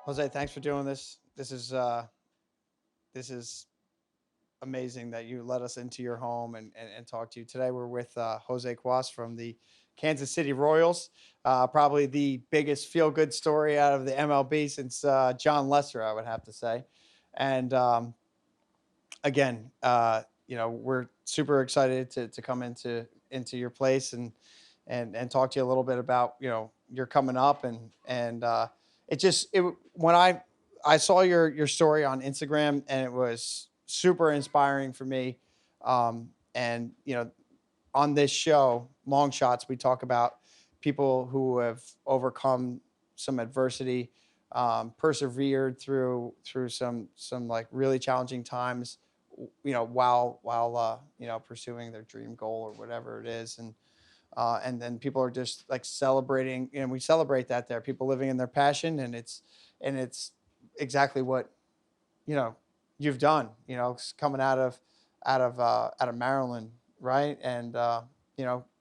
Jose, thanks for doing this. This is amazing that you let us into your home and talk to you today. We're with Jose Cuas from the Kansas City Royals. Probably the biggest feel good story out of the MLB since John Lester, I would have to say. And again, we're super excited to come into your place and talk to you a little bit about you're coming up and it just it when I saw your story on Instagram and it was super inspiring for me. And on this show, Long Shots, we talk about people who have overcome some adversity, persevered through some like really challenging times, while pursuing their dream goal or whatever it is, and then people are just like celebrating, and we celebrate that there, people living in their passion, and it's exactly what you know you've done. Coming out of Maryland, right? And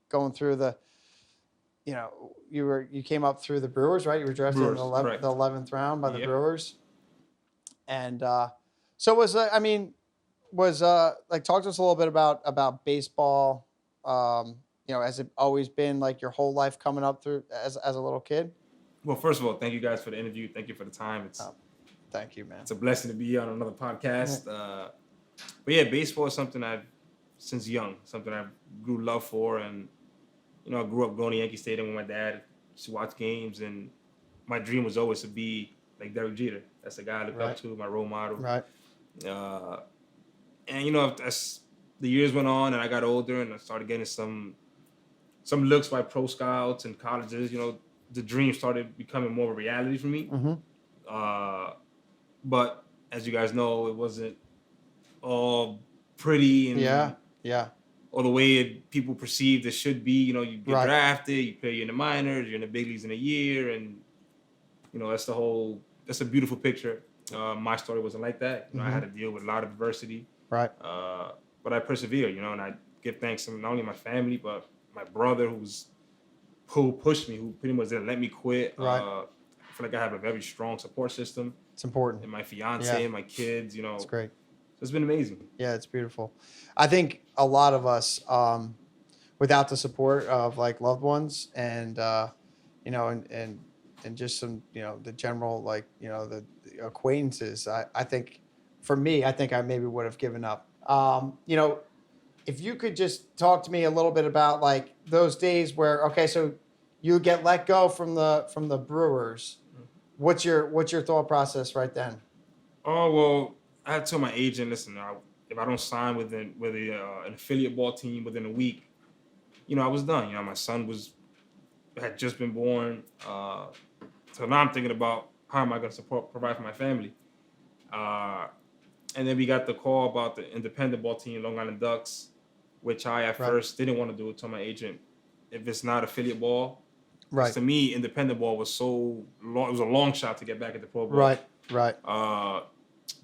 going through you came up through the Brewers, right? You were drafted in Brewers, correct. the 11th round by the Yep. Brewers, and so was I mean was like talk to us a little bit about baseball. Has it always been like your whole life coming up through as a little kid? Well, first of all, thank you guys for the interview. Thank you for the time. Oh, thank you, man. It's a blessing to be on another podcast. But yeah, baseball is something I've since young, something I grew love for, and I grew up going to Yankee Stadium with my dad to watch games, and my dream was always to be like Derek Jeter. That's the guy I looked up Right. to, my role model. Right. Uh, and as the years went on and I got older and I started getting some looks by pro scouts and colleges, the dream started becoming more of a reality for me. Mm-hmm. Uh, but as you guys know, it wasn't all pretty and Yeah. Yeah. or the way people perceived it should be. You get Right. drafted, you play in the minors, you're in the big leagues in a year, and that's a beautiful picture. My story wasn't like that. I had to deal with a lot of adversity. Right. But I persevered, and I give thanks to not only my family, but my brother who pushed me, who pretty much didn't let me quit. Right. I feel like I have a very strong support system, It's important. and my fiance Yeah. and my kids, It's great. so it's been amazing. Yeah, it's beautiful. I think a lot of us, without the support of like loved ones and just some, the general, like, the acquaintances, I think for me, I think I maybe would have given up. If you could just talk to me a little bit about like those days where, okay, so you get let go from the Brewers. What's your thought process right then? Oh well, I had told my agent, listen, if I don't sign with an affiliate ball team within a week, I was done. My son had just been born, so now I'm thinking about how am I going to provide for my family. And then we got the call about the independent ball team, Long Island Ducks, which I at Right. first didn't want to do. Told my agent, if it's not affiliate ball, 'cause Right. to me, independent ball was so long. It was a long shot to get back into pro ball. Right. Right.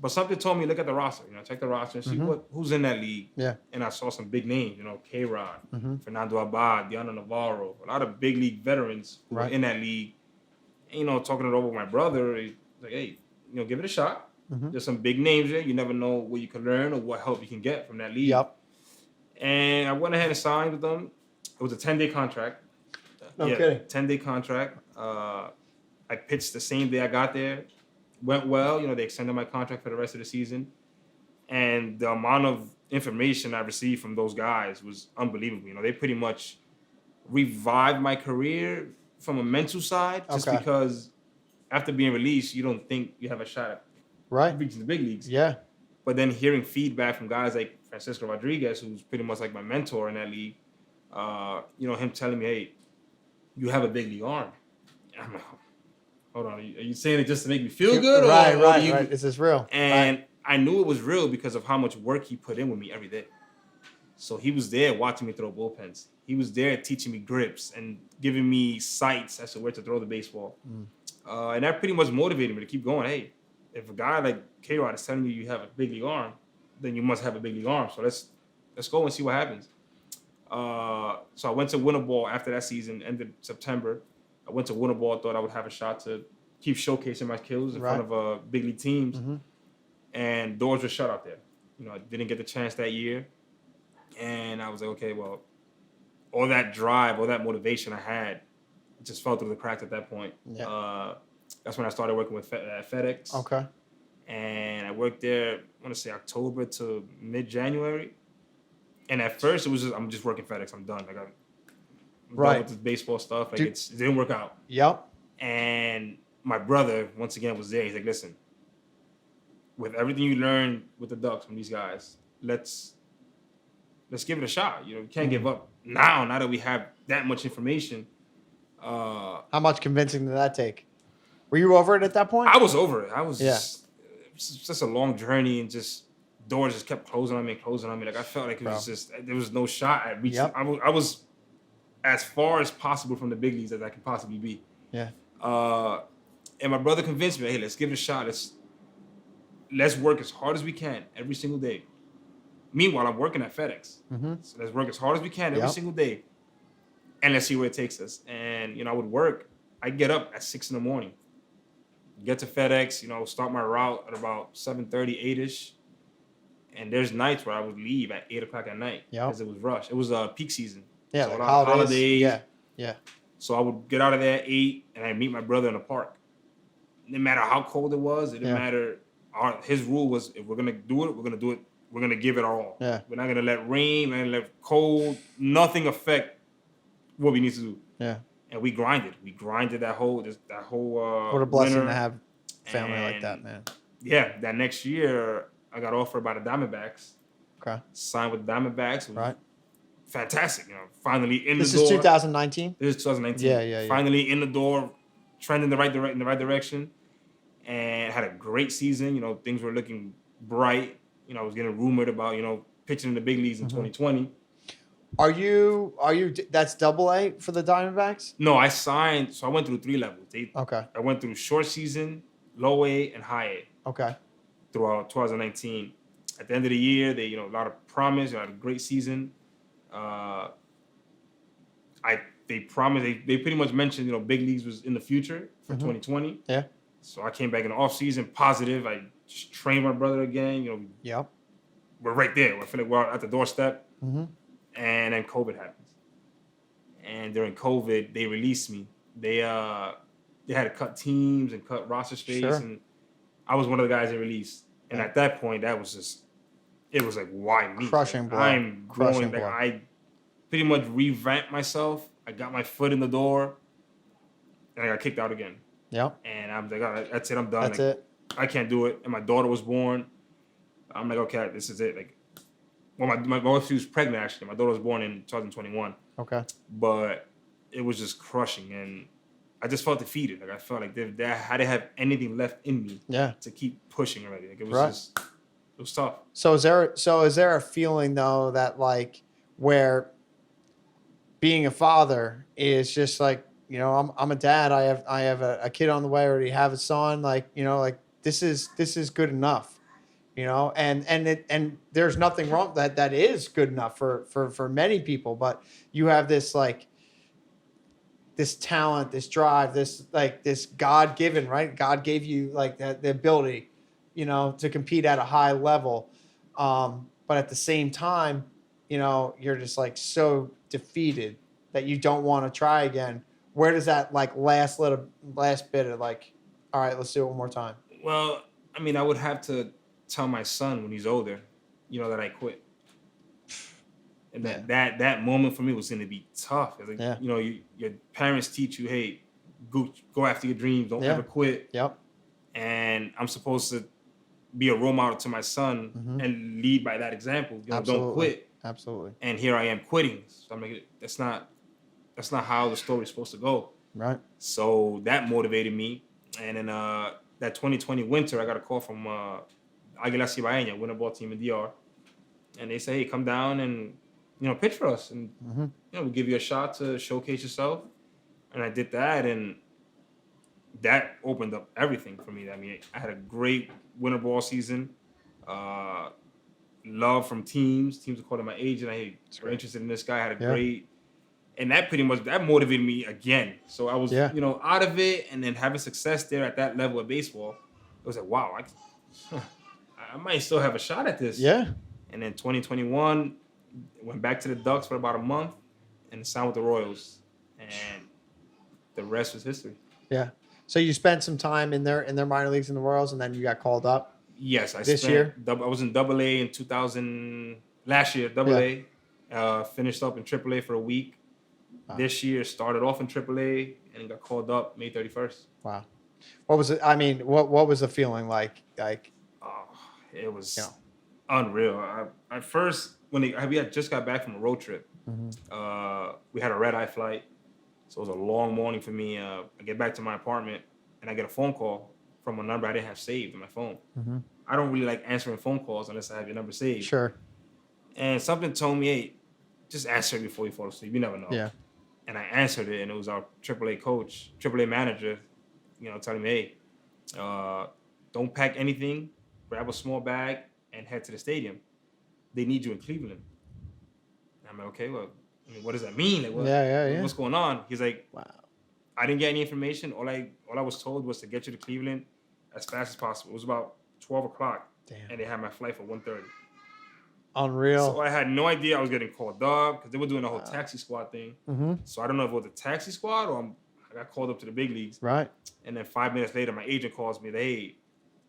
But something told me look at the roster. Check the roster and see who's in that league. Yeah. And I saw some big names. K-Rod, Mm-hmm. Fernando Abad, Diana Navarro, a lot of big league veterans who Right. were in that league. And, talking it over with my brother, he's like, hey, give it a shot. Mm-hmm. There's some big names there. You never know what you can learn or what help you can get from that league. Yep. And I went ahead and signed with them. It was a 10-day contract. No kidding. 10-day contract. I pitched the same day I got there. Went well. They extended my contract for the rest of the season. And the amount of information I received from those guys was unbelievable. They pretty much revived my career from a mental side just Okay. because after being released, you don't think you have a shot at Right. reaching the big leagues. Yeah. But then hearing feedback from guys like Francisco Rodriguez, who's pretty much like my mentor in that league, him telling me, hey, you have a big league arm. And I'm like, hold on, are you saying it just to make me feel good? Right. or Right. do you... Right. Is this real? And Right. I knew it was real because of how much work he put in with me every day. So he was there watching me throw bullpens. He was there teaching me grips and giving me sights as to where to throw the baseball. And that pretty much motivated me to keep going. Hey, if a guy like K-Rod is telling you have a big league arm, then you must have a big league arm. So let's go and see what happens. So I went to Winter Ball after that season, ended September. I went to Winter Ball, thought I would have a shot to keep showcasing my skills in front Right. of big league teams. Mm-hmm. And doors were shut out there. You know, I didn't get the chance that year. And I was like, okay, well, all that drive, all that motivation I had just fell through the cracks at that point. Yeah. That's when I started working with FedEx. Okay. And I worked there, I want to say October to mid-January. And at first, it was just, I'm just working FedEx. I'm done. Like, I'm done with this baseball stuff. Like, it didn't work out. Yep. And my brother, once again, was there. He's like, listen, with everything you learned with the Ducks from these guys, let's give it a shot. You know, we can't give up now that we have that much information. How much convincing did that take? Were you over it at that point? I was over it. I was just a long journey, and just doors just kept closing on me and closing on me. Like, I felt like it was just, there was no shot at reaching. Yep. I was as far as possible from the big leagues as I could possibly be. Yeah. And my brother convinced me, hey, let's give it a shot. Let's work as hard as we can every single day. Meanwhile, I'm working at FedEx. Mm-hmm. So let's work as hard as we can every single day. And let's see where it takes us. And, you know, I would work. I'd get up at 6 a.m, get to FedEx, you know, start my route at about 7:30, 8-ish. And there's nights where I would leave at 8 o'clock at night because it was rush. It was peak season. Yeah, so like a lot of holidays. Yeah, yeah. So I would get out of there at 8 and I'd meet my brother in the park. No matter how cold it was, it didn't matter. His rule was, if we're going to do it, we're going to do it. We're going to give it our all. Yeah. We're not going to let rain, we're not going to let cold, nothing affect what we need to do. Yeah. And we grinded. We grinded that whole what a blessing winter. To have family like that, man. Yeah, that next year, I got offered by the Diamondbacks. Okay. Signed with the Diamondbacks. Right. Fantastic. You know, finally in the door. This is 2019? This is 2019. Yeah. Finally in the door, trending in the right direction. And had a great season. You know, things were looking bright. You know, I was getting rumored about, you know, pitching in the big leagues in 2020. Are you that's AA for the Diamondbacks? No, I signed, so I went through 3 levels. Okay. I went through short season, low A, and high A. Okay. Throughout 2019. At the end of the year, they, you know, a lot of promise, had a great season. They promised, they pretty much mentioned, you know, big leagues was in the future for 2020. Yeah. So I came back in the off season positive. I just trained my brother again. You know, we're right there. I feel like we're at the doorstep. Mm-hmm. And then COVID happens. And during COVID, they released me. They had to cut teams and cut roster space, and I was one of the guys they released. And at that point, that was just, it was like, why me? Crushing blow. I'm growing. Like, I pretty much revamped myself. I got my foot in the door, and I got kicked out again. Yep. And I'm like, all right, that's it. I'm done. That's it. I can't do it. And my daughter was born. I'm like, okay, this is it. Like, well, my wife, she was pregnant, actually. My daughter was born in 2021. Okay. But it was just crushing. And I just felt defeated. Like, I felt like I didn't have anything left in me to keep pushing already. Like, it was just, it was tough. So is there a feeling, though, that, like, where being a father is just like, you know, I'm a dad. I have a kid on the way. I already have a son. Like, you know, like this is good enough, you know. And there's nothing wrong that is good enough for many people. But you have this like this talent, this drive, this God given, right? God gave you like the ability, you know, to compete at a high level. But at the same time, you know, you're just like so defeated that you don't want to try again. Where does that like last bit of like, all right, let's do it one more time? Well, I mean, I would have to tell my son when he's older, you know, that I quit. And that moment for me was going to be tough. Like, you know, your parents teach you, hey, go after your dreams. Don't ever quit. Yep. And I'm supposed to be a role model to my son and lead by that example. You know, don't quit. Absolutely. And here I am quitting. So I'm like, that's not how the story's supposed to go. Right. So that motivated me. And then that 2020 winter, I got a call from Águila Cibaeña, winter ball team in DR. And they say, hey, come down and, you know, pitch for us. And, you know, we'll give you a shot to showcase yourself. And I did that. And that opened up everything for me. I mean, I had a great winter ball season. Love from teams. Teams were calling my agent. Hey, we're interested in this guy. I had a great And that pretty much that motivated me again. So I was, Yeah. out of it, and then having success there at that level of baseball, it was like, wow, I might still have a shot at this. Yeah. And then 2021, went back to the Ducks for about a month, and signed with the Royals, and the rest was history. Yeah. So you spent some time in their minor leagues in the Royals, and then you got called up Yes, I this spent. year. I was in Double A in 2000 last year. Double Yeah. A, finished up in Triple A for a week. Wow. This year started off in Triple A and got called up May 31st. Wow. What was it? I mean, what was the feeling like? Oh, it was You know. unreal. At first, we had just got back from a road trip, we had a red eye flight, so it was a long morning for me. I get back to my apartment and I get a phone call from a number I didn't have saved on my phone. Mm-hmm. I don't really like answering phone calls unless I have your number saved. Sure. And something told me, hey, just answer it before you fall asleep. You never know. Yeah. And I answered it, and it was our AAA coach, AAA manager, telling me, hey, don't pack anything, grab a small bag, and head to the stadium. They need you in Cleveland. And I'm like, okay, well, what does that mean? Like, Yeah. what's going on? He's like, Wow. I didn't get any information. All I was told was to get you to Cleveland as fast as possible. It was about 12 o'clock, Damn. and they had my flight for 1:30. Unreal. So I had no idea I was getting called up because they were doing the whole taxi squad thing. Mm-hmm. So I don't know if it was the taxi squad or I got called up to the big leagues. Right. And then 5 minutes later, my agent calls me. Hey,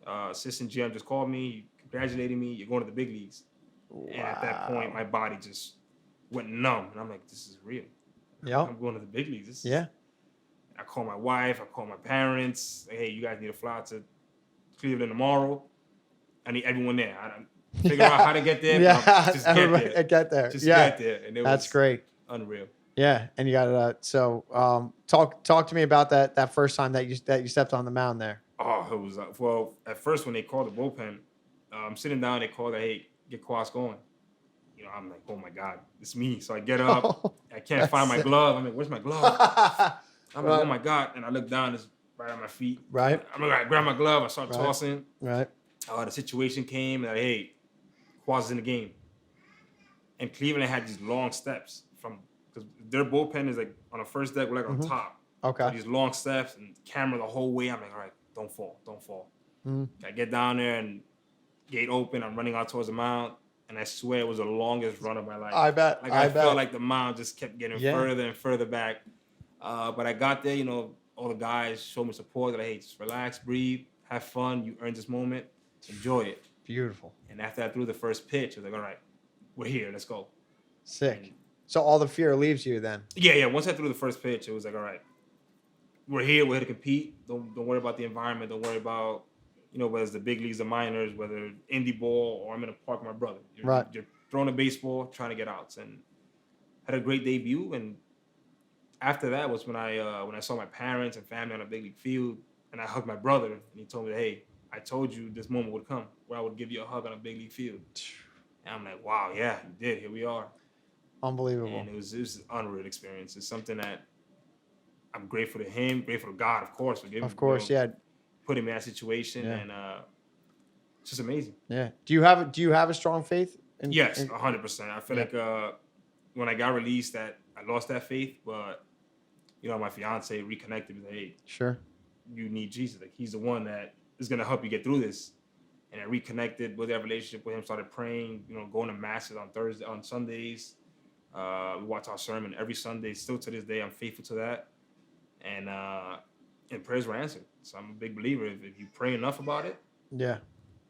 assistant GM just called me, congratulating me. You're going to the big leagues. Wow. And at that point, my body just went numb. And I'm like, this is real. Yep. I'm going to the big leagues. Yeah. I call my wife. I call my parents. Hey, you guys need to fly to Cleveland tomorrow. I need everyone there. I don't figure out how to get there. Yeah. Just get there. Get there. Just Yeah. get there. And That's great. Unreal. Yeah, and you got talk to me about that first time that you stepped on the mound there. Oh, it was well. At first, when they called the bullpen, I'm sitting down. They called, hey, get Cuas going. I'm like, oh my god, it's me. So I get up. I can't find my glove. I'm like, where's my glove? I'm like, oh my god, and I look down. It's right at my feet. Right. I'm like, I grab my glove. I start tossing. Right. The situation came that hey, Cuas is in the game, and Cleveland had these long steps because their bullpen is like on the first deck, we're like on top. Okay. These long steps and camera the whole way. I'm like, all right, don't fall. I get down there and gate open. I'm running out towards the mound, and I swear it was the longest run of my life. I bet. Like I felt like the mound just kept getting Yeah. further and further back. But I got there. All the guys showed me support. They're like, hey, just relax, breathe, have fun. You earned this moment. Enjoy it. Beautiful. And after I threw the first pitch, I was like, all right, we're here. Let's go. Sick. So all the fear leaves you then. Yeah. Once I threw the first pitch, it was like, all right, we're here. We're here to compete. Don't worry about the environment. Don't worry about, whether it's the big leagues, the minors, whether indie ball, or I'm in a park with my brother. You're throwing a baseball, trying to get outs, and had a great debut. And after that was when I saw my parents and family on a big league field, and I hugged my brother, and he told me, hey, I told you this moment would come where I would give you a hug on a big league field. And I'm like, wow, yeah, you did. Here we are. Unbelievable. And it was an unreal experience. It's something that I'm grateful to him, grateful to God, of course, for giving. Of course, yeah. Putting me in that situation, and it's just amazing. Yeah. Do you have a strong faith? Yes, 100%. I feel like when I got released, that I lost that faith, but my fiance reconnected with, hey, sure, you need Jesus. Like he's the one that is gonna help you get through this. And I reconnected with that relationship with him. Started praying, going to masses on Sundays. We watch our sermon every Sunday. Still to this day, I'm faithful to that. And prayers were answered. So I'm a big believer. If you pray enough about it, yeah,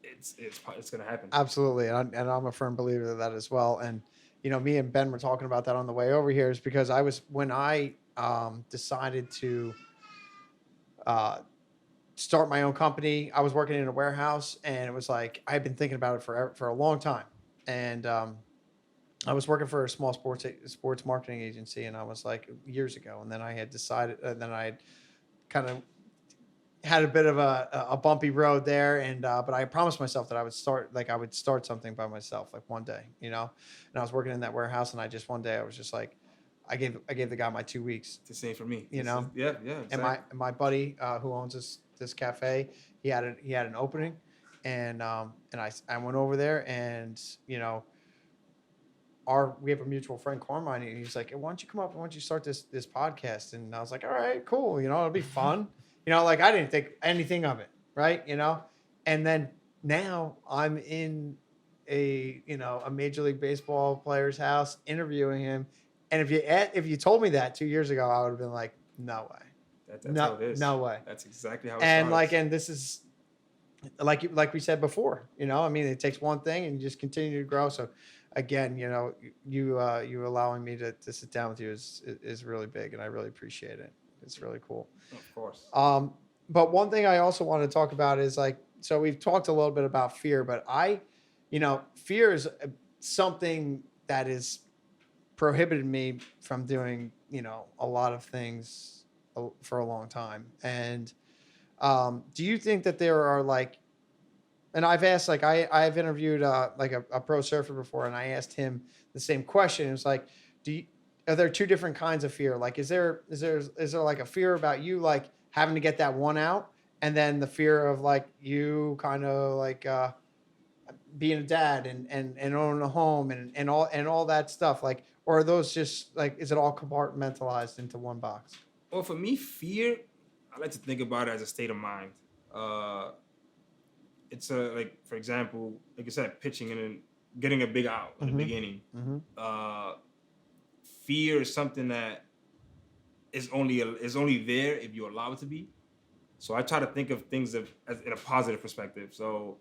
it's gonna happen. Absolutely, and I'm a firm believer of that as well. And me and Ben were talking about that on the way over here, is because when I decided to start my own company, I was working in a warehouse, and it was like I'd been thinking about it for a long time, and I was working for a small sports marketing agency, and I was like years ago, and then I had decided, then I had kind of had a bit of a bumpy road there, and but I promised myself that I would start something by myself, like one day, and I was working in that warehouse, and I just one day I was just like, I gave the guy my 2 weeks. It's the same for me. Yeah. Exactly. And my buddy who owns this cafe, he had an opening, and I went over there, and we have a mutual friend, Carmine, and he's like, hey, why don't you come up? Why don't you start this podcast? And I was like, all right, cool. It'll be fun. Like I didn't think anything of it, right? And then now I'm in a Major League Baseball player's house interviewing him. And if you told me that 2 years ago, I would have been like, no way. That's how it is. No way. That's exactly how it And starts. and this is like we said before, it takes one thing and you just continue to grow. So again, you allowing me to sit down with you is really big, and I really appreciate it. It's really cool. Of course. But one thing I also want to talk about is so we've talked a little bit about fear, but fear is something that is prohibited me from doing, a lot of things for a long time. And do you think that there are and I've asked, I've interviewed a pro surfer before, and I asked him the same question. It was like, are there two different kinds of fear? Like, is there like a fear about you, having to get that one out, and then the fear of you kind of being a dad and owning a home and all that stuff, or are those just is it all compartmentalized into one box? Well, for me, fear, I like to think about it as a state of mind. It's for example, like I said, pitching and getting a big out in the beginning. Fear is something that is only there if you allow it to be. So I try to think of things as in a positive perspective. So,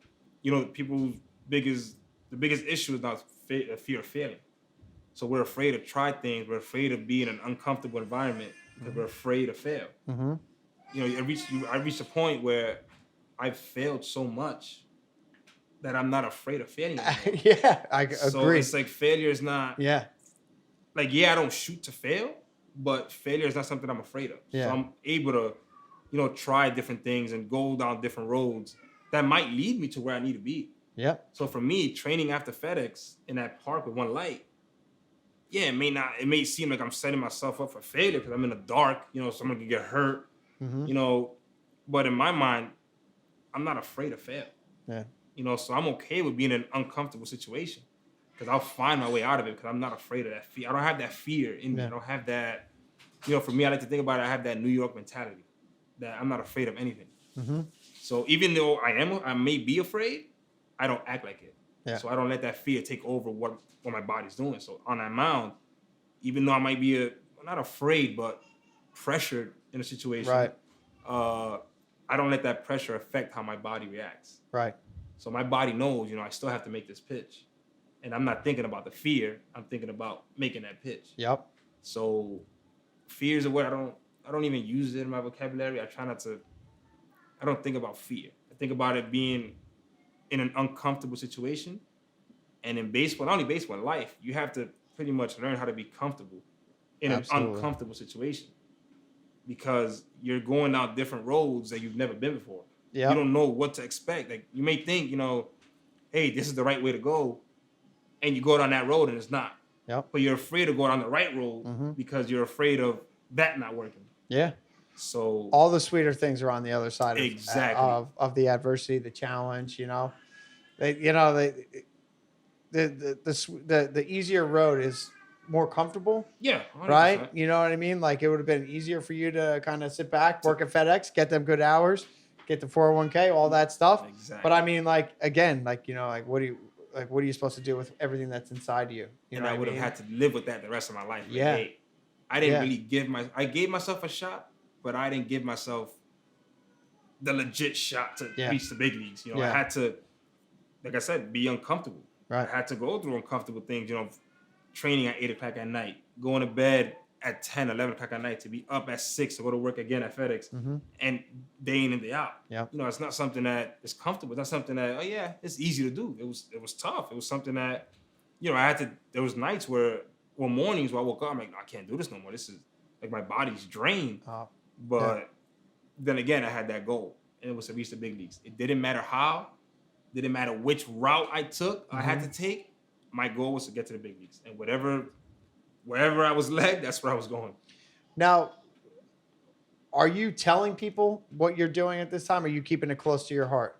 people's the biggest issue is not fear of failing. So we're afraid to try things. We're afraid of being in an uncomfortable environment because we're afraid to fail. I reached a point where I've failed so much that I'm not afraid of failing anymore. Yeah, I agree. So it's failure is not. Yeah. I don't shoot to fail, but failure is not something I'm afraid of. Yeah. So I'm able to, try different things and go down different roads that might lead me to where I need to be. Yeah. So for me, training after FedEx in that park with one light, it may seem like I'm setting myself up for failure because I'm in the dark, someone can get hurt, but in my mind, I'm not afraid to fail. Yeah. So I'm okay with being in an uncomfortable situation because I'll find my way out of it because I'm not afraid of that fear. I don't have that fear in me. I don't have that, for me, I like to think about it, I have that New York mentality that I'm not afraid of anything. So even though I may be afraid, I don't act like it. Yeah. So I don't let that fear take over what my body's doing. So on that mound, even though I might be not afraid, but pressured in a situation, right. I don't let that pressure affect how my body reacts. Right. So my body knows, I still have to make this pitch. And I'm not thinking about the fear. I'm thinking about making that pitch. Yep. So fear is a word I don't even use it in my vocabulary. I try not to. I don't think about fear. I think about it being in an uncomfortable situation. And in baseball, not only baseball, in life, you have to pretty much learn how to be comfortable in Absolutely. an uncomfortable situation. Because you're going down different roads that you've never been before. Yep. You don't know what to expect. You may think, hey, this is the right way to go. And you go down that road and it's not. Yep. But you're afraid to go down the right road because you're afraid of that not working. Yeah. So all the sweeter things are on the other side of the adversity, the challenge, the easier road is more comfortable. Yeah. 100%. Right. You know what I mean? It would have been easier for you to kind of sit back, work at FedEx, get them good hours, get the 401k, all that stuff. Exactly. But I mean, again, what are you supposed to do with everything that's inside you? And I would have had to live with that the rest of my life. Yeah. Hey, I didn't really I gave myself a shot, but I didn't give myself the legit shot to reach the big leagues. I had to, like I said, be uncomfortable. Right. I had to go through uncomfortable things, training at 8 o'clock at night, going to bed at 10, 11 o'clock at night to be up at 6 to go to work again at FedEx and day in and day out. Yeah. It's not something that is comfortable. It's not something that, it's easy to do. It was tough. It was something that, there was nights or mornings where I woke up, I'm like, no, I can't do this no more. This is my body's drained. But then again, I had that goal and it was to reach the big leagues. It didn't matter how, didn't matter which route I took, I had to take. My goal was to get to the big leagues, and wherever I was led, that's where I was going. Now, are you telling people what you're doing at this time? Or are you keeping it close to your heart?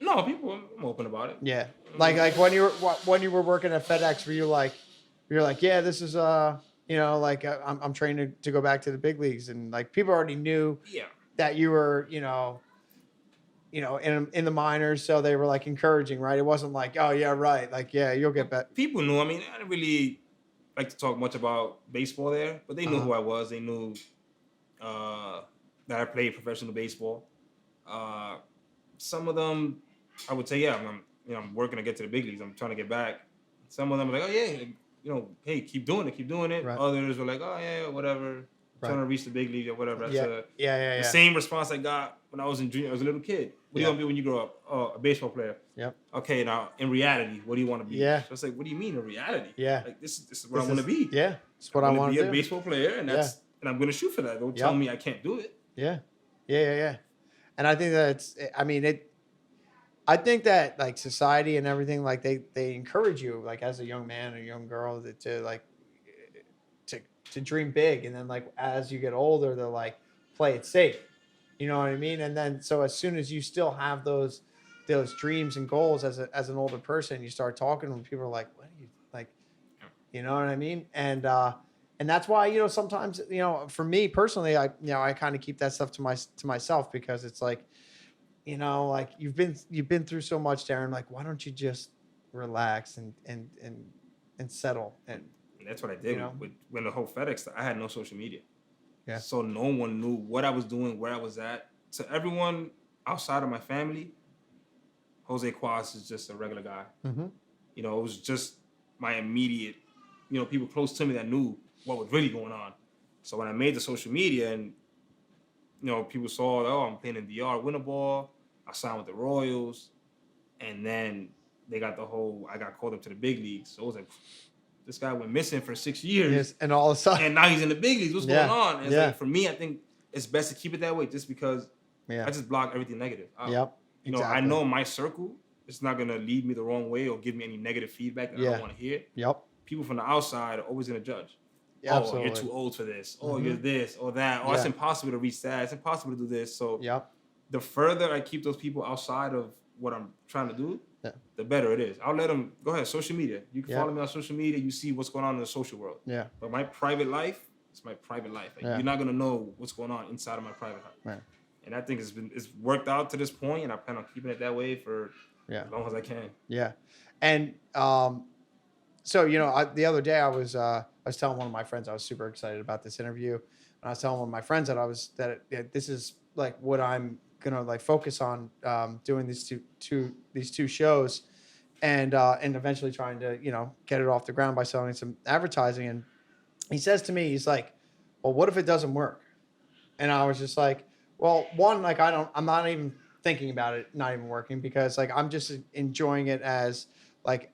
No, I'm open about it. Yeah, like when you were working at FedEx, were you like, You're like, yeah, this is like I'm trained to go back to the big leagues, and like people already knew Yeah. that you were in the minors, so they were like encouraging, right? It wasn't like, oh yeah, right, like yeah, you'll get back. People knew. I mean, I didn't really like to talk much about baseball there, but they knew Uh-huh. who I was. They knew uh, that I played professional baseball. Uh, some of them, I would say, yeah, I'm working to get to the big leagues. I'm trying to get back. Some of them were like, oh yeah, hey, keep doing it, keep doing it. Right. Others were like, oh yeah, whatever, trying Right. to reach the big league or whatever. That's Yeah. the Yeah. same response I got when I was in junior. I was a little kid. What do you Yeah. want to be when you grow up? Oh, a baseball player. Yep. Okay, now in reality, what do you want to be? Yeah. So it's like, what do you mean in reality? Yeah. Like this is what I want to be. Yeah. It's what I I want want to to be a do. baseball player, and and I'm gonna shoot for that. Don't tell Yep. me I can't do it. Yeah. Yeah. And I think I think that like society and everything, like they encourage you, like as a young man or young girl, to like to to dream big, and then like as you get older, they're like play it safe. You know what I mean? And then so as soon as you still have those dreams and goals as an older person, you start talking to them, people are like, what are you like? You know what I mean? And that's why, sometimes, for me personally, I kind of keep that stuff to myself, because it's like, like you've been through so much, Darren. Like, why don't you just relax and settle? And And that's what I did with when the whole FedEx. I had no social media, yeah. so no one knew what I was doing, where I was at. To everyone outside of my family, Jose Cuas is just a regular guy. Mm-hmm. It was just my immediate, people close to me that knew what was really going on. So when I made the social media and people saw, oh, I'm playing in DR, win a ball. I signed with the Royals, and then they got I got called up to the big leagues. So it was like, this guy went missing for 6 years, Yes, and all of a sudden, and now he's in the big leagues. What's going on? And it's Yeah. like, for me, I think it's best to keep it that way, just because Yeah. I just block everything negative out. Yep. I know my circle is not gonna lead me the wrong way or give me any negative feedback that I don't want to hear. Yep. People from the outside are always gonna judge. Yeah, Oh, absolutely. you're too old for this. Oh, Mhm. you're this or that. Oh, it's impossible to reach that. It's impossible to do this. So Yep. the further I keep those people outside of what I'm trying to do, Yeah. the better it is. I'll let them go ahead. Social media. You can Yeah. follow me on social media. You see what's going on in the social world. Yeah. But my private life, it's my private life. Like, Yeah. you're not gonna know what's going on inside of my private life. Right. And I think it's worked out to this point, and I plan on keeping it that way for Yeah. as long as I can. Yeah. And so the other day I was telling one of my friends I was super excited about this interview, and I was telling one of my friends that this is like what I'm gonna like focus on, doing these two shows, and eventually trying to get it off the ground by selling some advertising. And he says to me, he's like, well, what if it doesn't work? And I was just like, well, one, like I'm not even thinking about it not even working, because like I'm just enjoying it as like,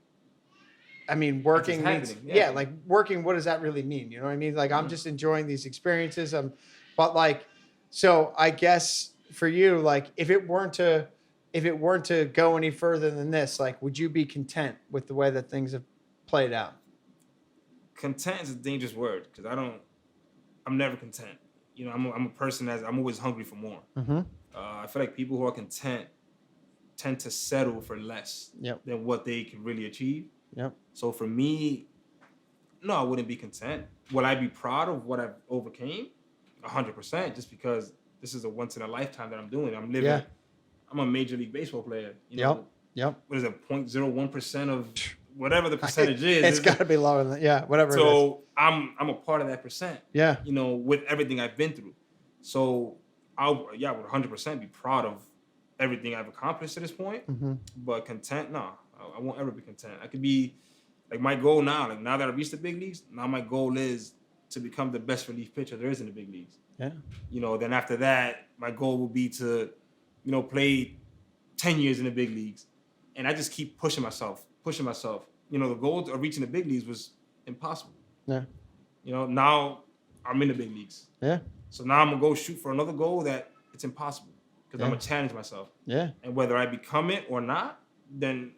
I mean, working means, happening, yeah. like working, what does that really mean? You know what I mean? Like I'm just enjoying these experiences. But like, so I guess for you, like if it weren't to go any further than this, like would you be content with the way that things have played out? Content is a dangerous word, because I'm never content. I'm a person I'm always hungry for more. Mm-hmm. I feel like people who are content tend to settle for less Yep. than what they can really achieve. Yep. So for me, no, I wouldn't be content. Will I be proud of what I've overcame? 100%, just because this is a once in a lifetime that I'm doing. I'm living. Yeah. I'm a Major League Baseball player. Yep. What is it? 0.01% of whatever the percentage is. It's got to be lower than that. Yeah. Whatever. So I'm a part of that percent. Yeah. With everything I've been through. So I would 100% be proud of everything I've accomplished to this point. Mm-hmm. But content, no, I won't ever be content. I could be like, my goal now, like now that I've reached the big leagues, now my goal is to become the best relief pitcher there is in the big leagues. Yeah. Then after that, my goal will be to, play 10 years in the big leagues. And I just keep pushing myself. The goal of reaching the big leagues was impossible. Yeah. Now I'm in the big leagues. Yeah. So now I'm going to go shoot for another goal that it's impossible, because I'm going to challenge myself. Yeah. And whether I become it or not, then,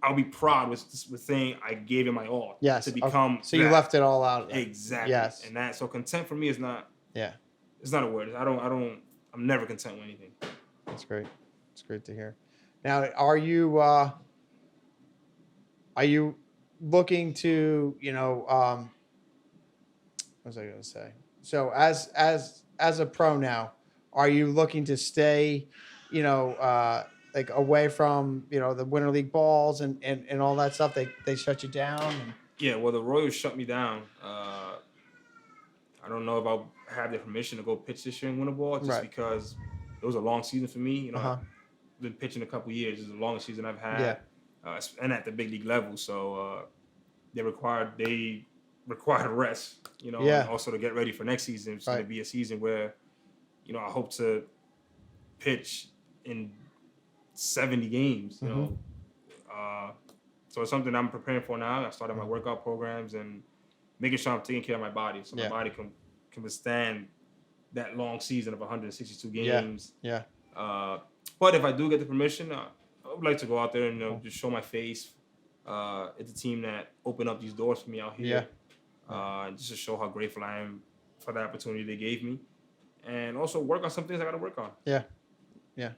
I'll be proud with saying I gave it my all. Yes. To become. So you left it all out. Exactly. Yes. And so content for me is not. Yeah. It's not a word. I'm never content with anything. That's great. It's great to hear. Now, are you looking to, what was I going to say? So as a pro now, are you looking to stay, like away from the winter league balls and all that stuff? They shut you down. And, Yeah, well, the Royals shut me down. I don't know if I'll have their permission to go pitch this year in winter ball, just right. because it was a long season for me. Uh I've huh. been pitching a couple years. It's the longest season I've Yeah. had, and at the big league level. So they required rest, and Yeah. also to get ready for next season. It's going to Right. be a season where, I hope to pitch in 70 games. Mm-hmm. Uh, so it's something I'm preparing for now. I started my workout programs and making sure I'm taking care of my body, so my Yeah. body can withstand that long season of 162 Yeah. games. Yeah. But if I do get the permission, I would like to go out there and Cool. just show my face. It's a team that opened up these doors for me out Yeah. here, just to show how grateful I am for the opportunity they gave me, and also work on some things I got to work on. Yeah. Yeah.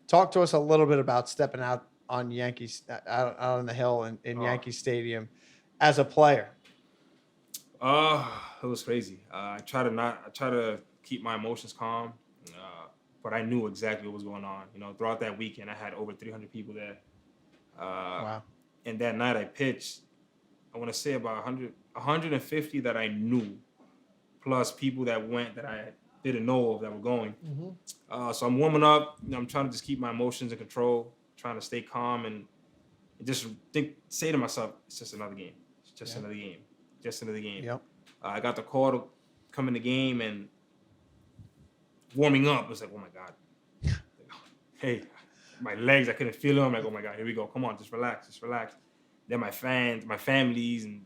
Talk to us a little bit about stepping out on Yankees out on the hill in Oh. Yankee Stadium as a player. It was crazy. I try to keep my emotions calm, but I knew exactly what was going on. Throughout that weekend, I had over 300 people there. Wow. And that night I pitched, I want to say about 150 that I knew, plus people that went that I didn't know of that were going. Mm-hmm. So I'm warming up. I'm trying to just keep my emotions in control, trying to stay calm and just say to myself, it's just another game. It's just Yeah. another game. Just another game. Yep. I got the call to come in the game, and warming up, it was like, oh my God. Hey, my legs, I couldn't feel them. I'm like, oh my God, here we go. Come on, just relax, just relax. Then my fans, my families and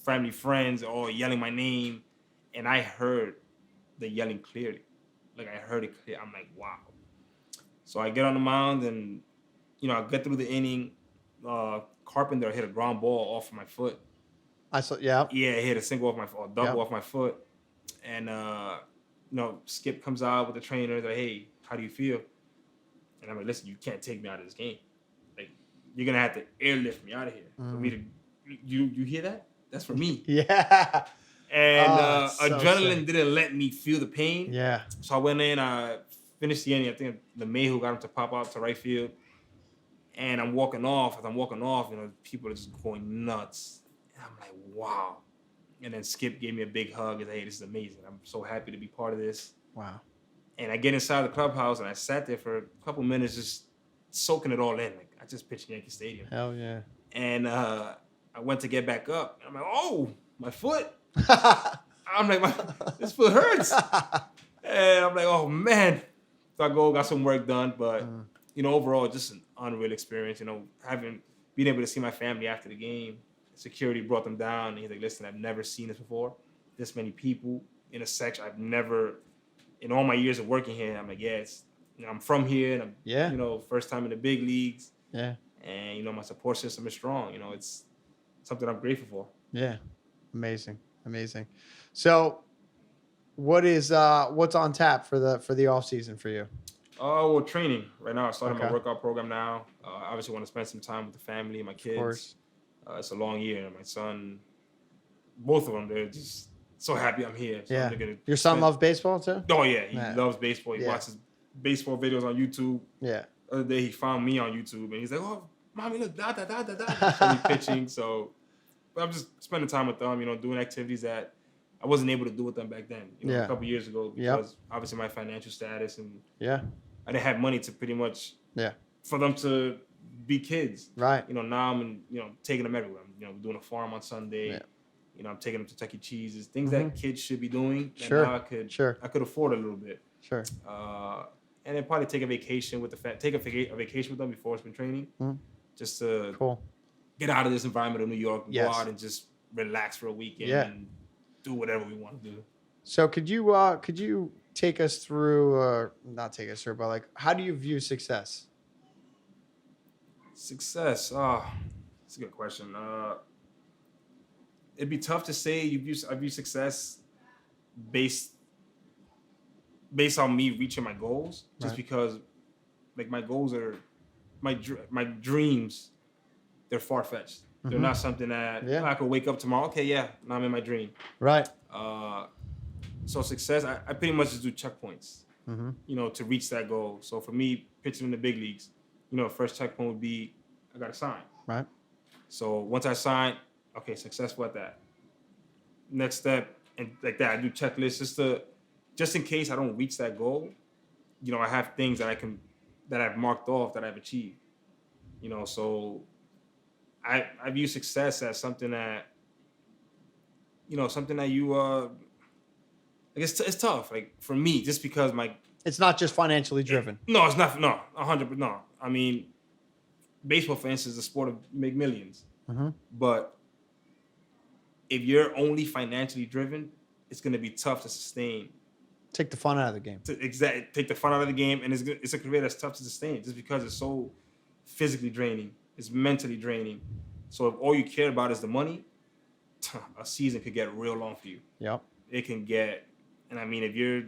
family friends are all yelling my name. And I heard the yelling clearly. Like I heard it clear. I'm like, wow. So I get on the mound and, I get through the inning. Carpenter hit a ground ball off of my foot. I saw. Yeah. Yeah, he hit a single off my foot, double off my foot. And, Skip comes out with the trainer. Like, hey, how do you feel? And I'm like, listen, you can't take me out of this game. Like, you're going to have to airlift me out of here. For me to, you hear that? That's for me. Yeah. And so adrenaline sick. didn't let me feel the pain. Yeah. So I went in, I finished the inning. I think LeMahieu got him to pop out to right field. And I'm walking off. As I'm walking off, people are just going nuts. And I'm like, wow. And then Skip gave me a big hug and said, hey, this is amazing. I'm so happy to be part of this. Wow. And I get inside the clubhouse and I sat there for a couple minutes just soaking it all in. Like, I just pitched Yankee Stadium. Hell yeah. And I went to get back up. And I'm like, oh, my foot. I'm like, this foot hurts. And I'm like, oh, man. So I got some work done. But, overall, just an unreal experience. Being able to see my family after the game. Security brought them down. And he's like, listen, I've never seen this before. This many people in a section. I've never, in all my years of working here, I'm like, yeah, I'm from here. And I'm, first time in the big leagues. Yeah. And, my support system is strong. It's something I'm grateful for. Yeah. Amazing. So what's on tap for the off season for you? Well, training right now. I started my Okay. workout program now. Obviously want to spend some time with the family and my kids. Of course. It's a long year. My son, both of them, they're just so happy I'm here. So Yeah. they're gonna Your son spend- loves baseball too? Oh yeah, he Man. loves baseball. He Yeah. watches baseball videos on YouTube. Yeah. The other day he found me on YouTube and he's like, "Oh, mommy, look, da da da da da." So me pitching. So, but I'm just spending time with them. Doing activities that I wasn't able to do with them back then. Yeah. A couple years ago because obviously my financial status and Yeah. I didn't have money to pretty much Yeah. for them to be kids. Right. Now I'm taking them everywhere. I'm doing a farm on Sunday. Yeah. I'm taking them to Chuck E. Cheese's, things that kids should be doing. And Sure. now I could afford a little bit. Sure. And then probably take a vacation with a vacation with them before spring training, just to Cool. get out of this environment of New York and Yes. go out and just relax for a weekend Yeah. and do whatever we want to do. So could you take us through, or not take us through, but like, how do you view success? Success. That's a good question. It'd be tough to say I view success based on me reaching my goals, just Right. because like my goals are my dreams, they're far-fetched. They're not something that I could wake up tomorrow. Okay, yeah, now I'm in my dream. Right. So success, I pretty much just do checkpoints, to reach that goal. So for me, pitching in the big leagues, first checkpoint would be I got to sign. Right. So once I sign, okay, successful at that. Next step, and like that, I do checklists just in case I don't reach that goal. I have things that I've marked off that I've achieved. So I view success as something that I guess it's tough. Like for me, just because it's not just financially driven. No, it's not. No, 100%. No, I mean, baseball, for instance, is a sport of make millions. But if you're only financially driven, it's going to be tough to sustain. Take the fun out of the game. Take the fun out of the game, and it's a career that's tough to sustain just because it's so physically draining. It's mentally draining. So if all you care about is the money, a season could get real long for you. Yep. It can get, and I mean, if you're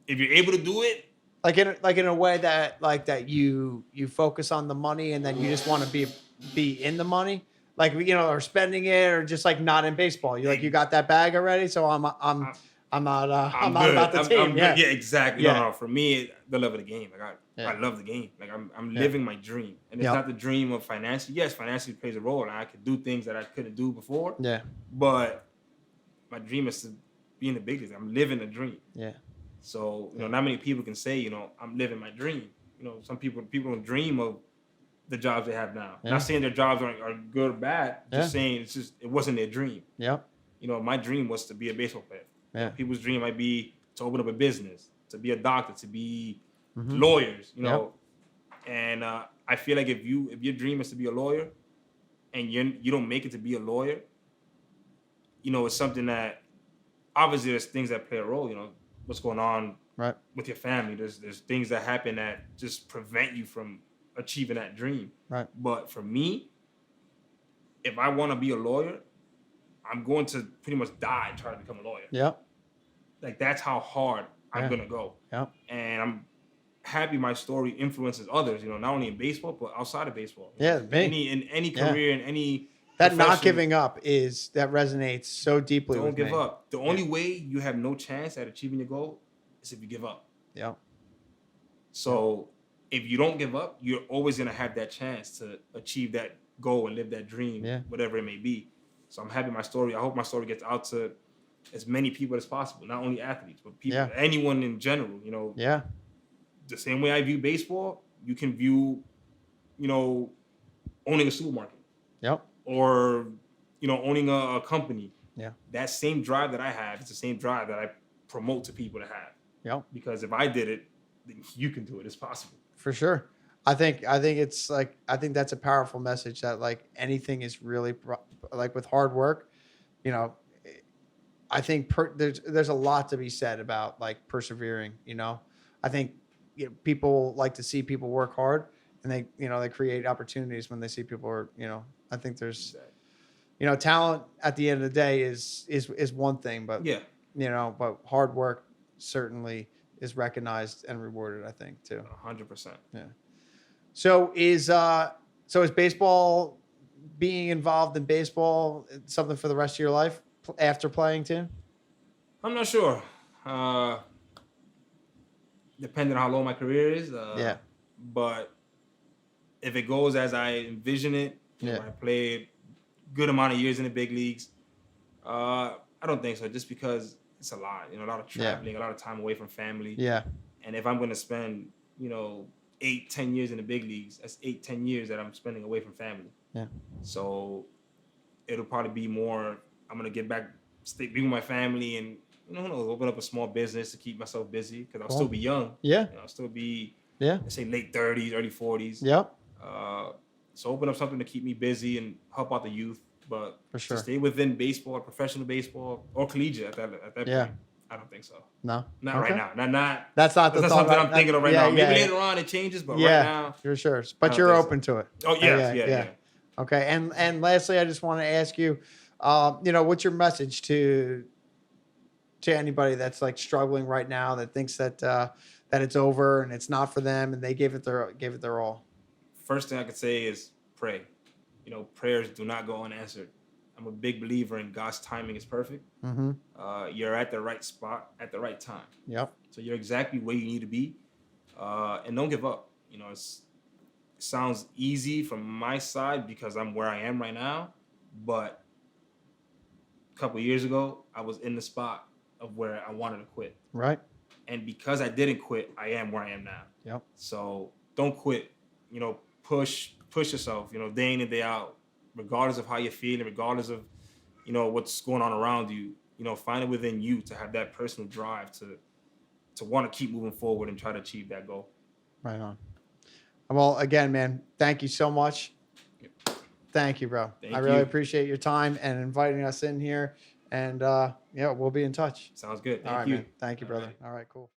able to do it, like in a way that you focus on the money and then you just want to be in the money, or spending it, or just like not in baseball. You got that bag already, so I'm not about the team. Yeah, exactly. Yeah. No, for me, the love of the game. I love the game. Like I'm living my dream, and it's not the dream of financially. Yes, financially plays a role, and I could do things that I couldn't do before. Yeah. But my dream is to be in the big leagues. I'm living a dream. Yeah. So not many people can say, I'm living my dream. Some people don't dream of the jobs they have now. Yeah. Not saying their jobs are good or bad. Just saying it wasn't their dream. Yeah. My dream was to be a baseball player. Yeah. People's dream might be to open up a business, to be a doctor, to be lawyers. And I feel like if your dream is to be a lawyer, and you don't make it to be a lawyer, it's something that obviously there's things that play a role. What's going on with your family. There's things that happen that just prevent you from achieving that dream. Right. But for me, if I want to be a lawyer, I'm going to pretty much die trying to become a lawyer. Yeah. Like that's how hard I'm gonna go. Yeah. And I'm happy my story influences others, not only in baseball, but outside of baseball. Yeah. In any career, in any that not giving up that resonates so deeply. Don't give up. The only way you have no chance at achieving your goal is if you give up. Yeah. So if you don't give up, you're always gonna have that chance to achieve that goal and live that dream, whatever it may be. So I'm happy I hope my story gets out to as many people as possible, not only athletes, but people, anyone in general, Yeah. The same way I view baseball, you can view, owning a supermarket. Yep. Or, owning a company. Yeah. That same drive that I have, it's the same drive that I promote to people to have. Yep. Because if I did it, then you can do it. It's possible. For sure. I think it's I think that's a powerful message that anything is really with hard work, I think there's a lot to be said about persevering, I think people like to see people work hard, and they create opportunities when they see people are, I think there's, talent at the end of the day is one thing, but but hard work certainly is recognized and rewarded, I think, too. 100%. Yeah. So is baseball, being involved in baseball, something for the rest of your life after playing too? I'm not sure. Depending on how long my career is. But if it goes as I envision it, I played good amount of years in the big leagues. I don't think so, just because it's a lot. A lot of traveling, a lot of time away from family. Yeah. And if I'm going to spend, 8-10 years in the big leagues, that's 8-10 years that I'm spending away from family. Yeah. So it'll probably be more, I'm going to get back, be with my family, and open up a small business to keep myself busy, because I'll still be young. Yeah. I'll still be, let's say, late 30s, early 40s. Yep. So open up something to keep me busy and help out the youth. But for sure, to stay within baseball, professional baseball, or collegiate at that point, I don't think so. No, not right now. Not. That's not something I'm thinking of right now. Maybe later on it changes, but right now, for sure. But you're open to it. Oh yeah. Okay, and lastly, I just want to ask you, what's your message to anybody that's struggling right now, that thinks that it's over and it's not for them, and they gave it their all? First thing I could say is pray. you know, prayers do not go unanswered. I'm a big believer in God's timing is perfect. Mm-hmm. You're at the right spot at the right time. Yep. So you're exactly where you need to be, and don't give up. You know, it sounds easy from my side because I'm where I am right now, but a couple of years ago, I was in the spot of where I wanted to quit. Right. And because I didn't quit, I am where I am now. Yep. So don't quit. You know, push yourself, you know, day in and day out, regardless of how you're feeling, regardless of, you know, what's going on around you. You know, find it within you to have that personal drive to want to keep moving forward and try to achieve that goal. Right on. Well, again, man, thank you so much. Thank you, bro. Thank I really you. appreciate your time and inviting us in here. And yeah, we'll be in touch. Sounds good. All Thank right, you. man. Thank you, All brother. right. All right, cool.